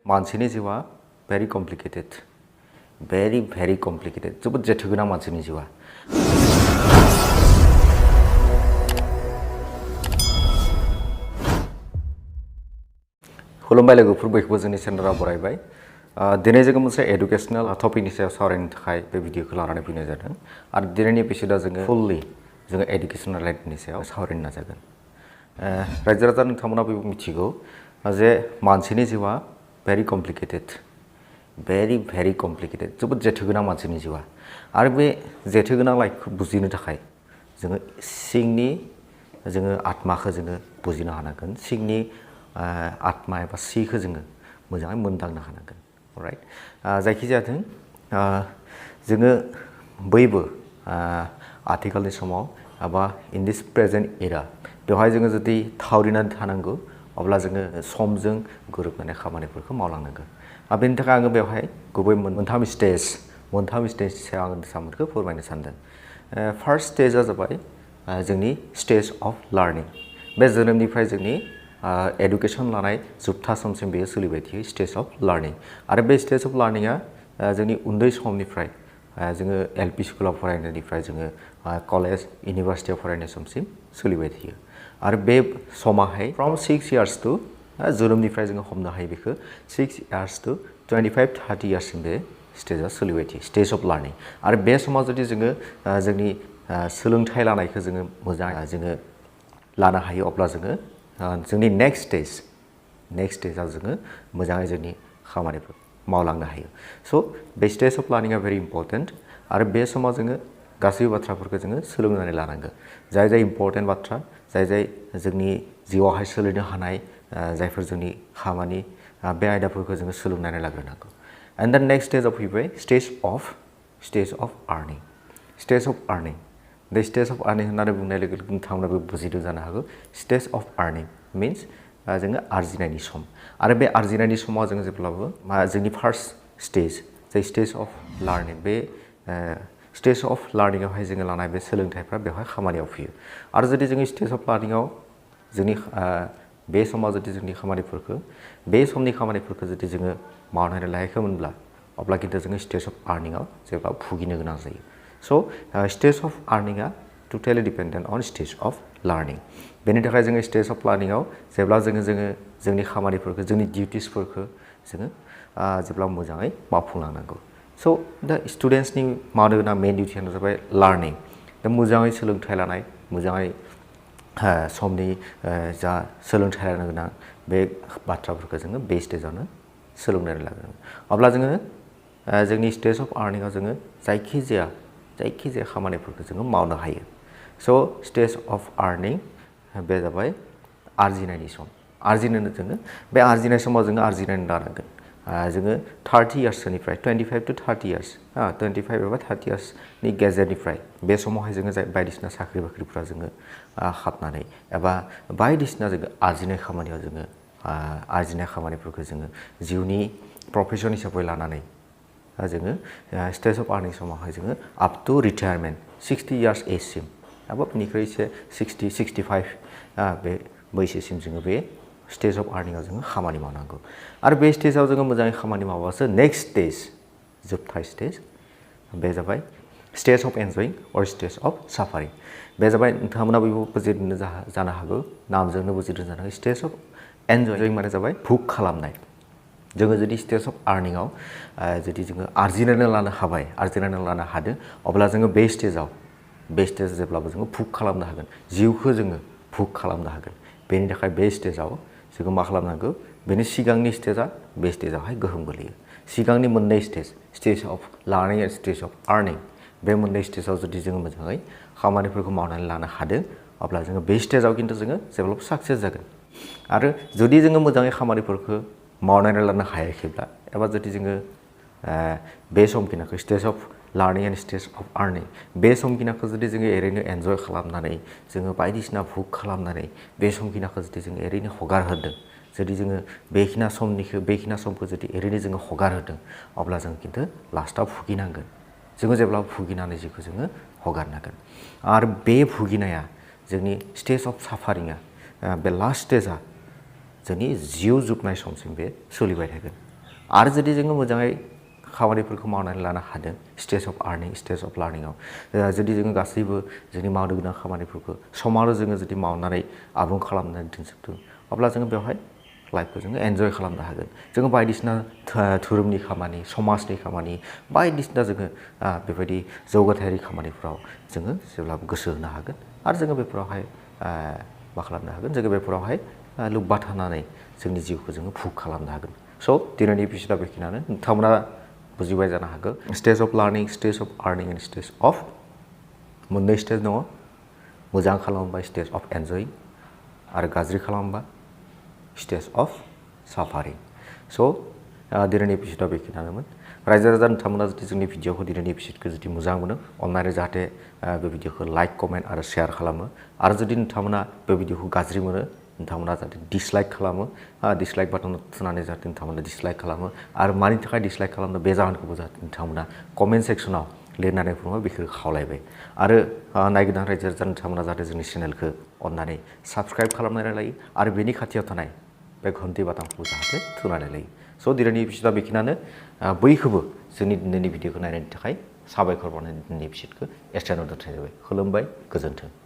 मानसिनि जिउआ very complicated, very complicated. जोबोद जेथो गोनां मानसिनि जिउआ। खुलुमबाय लोगोफोर, बयखौबो जोंनि चेनेलाव बरायबाय। दिनै जोङो मोनसे एडुकेशनेल टपिकनि सायाव सावरायनो थाखाय बे भिडिअखौ लानानै फैनाय जादों आरो दिनैनि एपिसोडआव जोङो फुल्लि जोङो एडुकेशनेल आयदानि सायाव सावरायनो नाजागोन। रायजो राजा नोंथांमोना बयबो मिथिगौ जे मानसिनि जिउआ very complicated, जोबोद जेथो गोनां मानसिनि जिउआ। आरो बे जेथो गोनां लाइफखौ बुजिनो थाखाय जोङो सिंनि जोङो आत्माखौ जोङो बुजिनो हानांगोन, सिंनि आत्मा एबा सिखौ जोङो मोजाङै मोनदांनो हानांगोन। राइट, जायखिजाया जोङो बयबो आथिखालनि समाव एबा इन दिस प्रेजेन्ट एरा बेवहाय जोङो जुदि थावरिनानै थानांगौ अब्ला जोङो समजों गोरोबनानै खामानिफोरखौ मावलांनांगोन। बेनि थाखाय आङो बेवहाय गुबै मोनथाम स्टेजनि सायाव आङो नोंथांमोनखौ फोरमायनो सानदों। फार्स्ट स्टेजआ जाबाय जोंनि स्टेज अफ लार्निं। बे जोनोमनिफ्राय जोंनि एडुकेसन लानाय जोबथा समसिम बेयो सोलिबाय थायो, स्टेज अफ लार्निं। आरो बे स्टेज अफ लार्निंआ जोंनि उन्दै समनिफ्राय जोङो एलपि स्कुलाव फरायनायनिफ्राय जोङो कलेज इउनिभारसिटियाव फरायनाय समसिम सोलिबाय थायो। आरो बे समाहाय फ्रम 6 years टु जोनोमनिफ्राय जोङो हमनो हायो बेखौ 6 years टु 25-30 yearsसिम बे स्टेजआ सोलिबाय थायो, स्टेज अफ लार्निं। आरो बे समाव जुदि जोङो जोंनि सोलोंथाइ लानायखौ जोङो मोजां जोङो लानो हायो अब्ला जोङो जोंनि नेक्स्ट स्टेजआव जोङो मोजाङै जोंनि खामानिफोर मावलांनो हायो। स' बे स्टेज अफ लार्निंआ भेरि इम्परटेन्ट। आरो बे समाव जोङो गासैबो बाथ्राफोरखौ जोङो सोलोंनानै लानांगोन। जाय इम्परटेन्ट बाथ्रा, जाय जोंनि जिउआवहाय सोलिनो हानाय जायफोर जोंनि खामानि बे आयदाफोरखौ जोङो सोलोंनानै लाग्रोनांगौ। एन्ड दा नेक्स्ट स्टेजआव फैबाय स्टेज अफ आर्निं। बे स्टेज अफ आर्निं होननानै बुंनाय लोगो लोगो नोंथांमोनाबो बुजिदों जानो हागौ। स्टेज अफ आर्निं मिन्स जोङो आरजिनायनि सम। आरो बे आरजिनायनि समाव जोङो जेब्लाबो जोंनि फार्स्ट स्टेज, जाय स्टेज अफ लार्निं, बे स्टेज अफ लार्निंआवहाय जोङो लानाय बे सोलोंथाइफ्रा बेवहाय खामानियाव फैयो। आरो जुदि जोंनि स्टेज अफ लार्निंआव जोंनि बे समाव जुदि जोंनि बे समनि खामानिफोरखौ जुदि जोङो मावनानै लायाखैमोनब्ला अब्ला खिन्थु जोङो स्टेज अफ आर्निंआव जेब्ला भुगिनो गोनां जायो। स' स्टेज अफ आर्निंआ टटेलि dependent on stage of learning. बेनि थाखाय जोङो स्टेज अफ लार्निंआव जेब्ला जोङो जोंनि खामानिफोरखौ, जोंनि डिउटिसफोरखौ जोङो जेब्ला मोजाङै मावफुंलांनांगौ। स' दा स्टुडेन्ट्सनि मावनो गोनां मेइन डिउटियानो जाबाय लार्निं। दा मोजाङै सोलोंथाइ लानाय, मोजाङै समनि जा सोलोंथाइ लानो गोनां बे बाथ्राफोरखौ जोङो बे स्टेजावनो सोलोंनानै लागोन। अब्ला जोङो जोंनि स्टेज अफ आर्निंआव जोङो जायखिजाया खामानिफोरखौ जोङो मावनो हायो। स' स्टेज अफ आर्निं बे जाबाय आरजिनायनि सम। जोङो बे आरजिनाय समाव जोङो आरजिनानै लानांगोन। जोङो 30 yearsनिफ्राय 25 to 30 years, 25 एबा 30 yearsनि गेजेरनिफ्राय बे समावहाय जोङो बायदिसिना साख्रि बाख्रिफ्रा जोङो हाबनानै एबा बायदिसिना जोङो आरजिनाय खामानिफोरखौ जोङो जिउनि प्रफेसन हिसाबै लानानै जोङो स्टेज अफ आर्निं समावहाय जोङो आप टु रिटायारमेन्ट 60 years एजसिम एबा बेनिख्रुइ एसे 60-65 बे बैसोसिम जोङो बे स्टेज अफ आर्निंआव जोङो खामानि मावनांगौ। आरो बे स्टेजाव जोङो मोजाङै खामानि मावबासो नेक्स्ट स्टेज, जोबथा स्टेज, बे जाबाय स्टेज अफ एन्जयिं अर स्टेज अफ साफारिं। बे जाबाय नोंथांमोना बयबो बुजिदों जानो हागौ, नामजोंनो बुजिदों जानो हागौ। स्टेज अफ एन्जयिं माने जाबाय भुग खालामनाय। जोङो जुदि स्टेज अफ आर्निंआव जुदि जोङो आरजिनानै लानो हादों अब्ला जोङो बे स्टेजाव जेब्लाबो जोङो भुग खालामनो हागोन, जिउखौ जोङो भुग खालामनो हागोन। बेनि थाखाय बे स्टेजाव जोङो मा खालामनांगौ, बेनि सिगांनि स्टेजआ बे स्टेजावहाय गोहोम गोलैयो। सिगांनि मोननै stage of learning and stage of earning, बे मोननै स्टेजाव जुदि जोङो मोजाङै खामानिफोरखौ मावनानै लानो हादों अब्ला जोङो बे स्टेजाव खिन्थु जोङो जेब्लाबो साक्सेस जागोन। आरो जुदि जोङो मोजाङै खामानिफोरखौ मावनानै लानो हायाखैब्ला एबा जुदि जोङो बे समखिनिखौ stage of learning and stage of earning बे समखिनिखौ जुदि जोङो ओरैनो एन्जय खालामनानै जोङो बायदिसिना भुग खालामनानै बे समखिनिखौ जुदि जोङो ओरैनो हगार होदों, जुदि जोङो बेखिनि समखौ जुदि ओरैनो जोङो हगार होदों अब्ला जों खिन्थु लास्टआव भुगिनांगोन। जोङो जेब्ला भुगिनानै जिउखौ जोङो हगारनांगोन। आरो बे भुगिनाया जोंनि स्टेज अफ साफारिंआ बे लास्ट स्टेजआ जोंनि जिउ जोबनाय समसिम बे सोलिबाय थागोन। आरो जुदि जोङो मोजाङै खामानिफोरखौ मावनानै लानो हादों stage of earning stage of लार्निंआव जुदि जोङो गासैबो जोंनि मावनो गोनां खामानिफोरखौ समावनो जोङो जुदि मावनानै आबुं खालामनानै दिन्थिदों अब्ला जोङो बेवहाय लाइफखौ जोङो एन्जय खालामनो हागोन जोङो बायदिसिना धोरोमनि खामानि समाजनि खामानि बायदिसिना जोङो बेबायदि जौगाथायारि खामानिफ्राव जोङो जेब्लाबो गोसो होनो हागोन आरो जोङो बेफोरावहाय मा खालामनो हागोन जोङो बेफोरावहाय लोब्बा थानानै जोंनि जिउखौ जोङो भुग खालामनो हागोन स' दिनैनि एपिसडआ बेखिनियानो नोंथांमोना बुजिबाय जानो हागौ stage of learning stage of earning and stage of मोननै स्टेज दङ मोजां खालामोबा स्टेज अफ एन्जयिं आरो गाज्रि खालामोबा स्टेज अफ साफारिं स' दिनैनि एपिसडआ बेखिनियानोमोन रायजो राजा नोंथांमोना जुदि जोंनि भिडिअखौ दिनैनि एपिसडखौ जुदि मोजां मोनो अननानै जाहाथे बे भिडिअखौ लाइक कमेन्ट आरो शेयार खालामो आरो जुदि नोंथांमोना बे भिडिअखौ गाज्रि मोनो नोंथांमोना जाहाथे डिसलाइक खालामो डिसलाइक बाटन थुनानै जाहाथे नोंथांमोना डिसलाइक खालामो आरो मानि थाखाय डिसलाइक खालामदों बे जाहोनखौबो जाहाथे नोंथांमोना कमेन्ट सेक्सनाव लिरनानै बुङो बेखौ खावलायबाय आरो नायगोदान रायजो राजा नोंथांमोना जाहाथे जोंनि चेनेलखौ अननानै साबस्क्राइब खालामनानै लायो आरो बेनि खाथियाव थानाय बे घन्टी बाटामखौ जाहाथे थुनानै लायो स' दिनैनि एपिसडआ बेखिनियानो बयखौबो जोंनि दिनैनि भिडिअखौ नायनायनि थाखाय साबायखर बावनानै दिनैनि एपिसडखौ एसेयावनो दोनथ'नाय जाबाय खुलुमबाय गोजोन्थों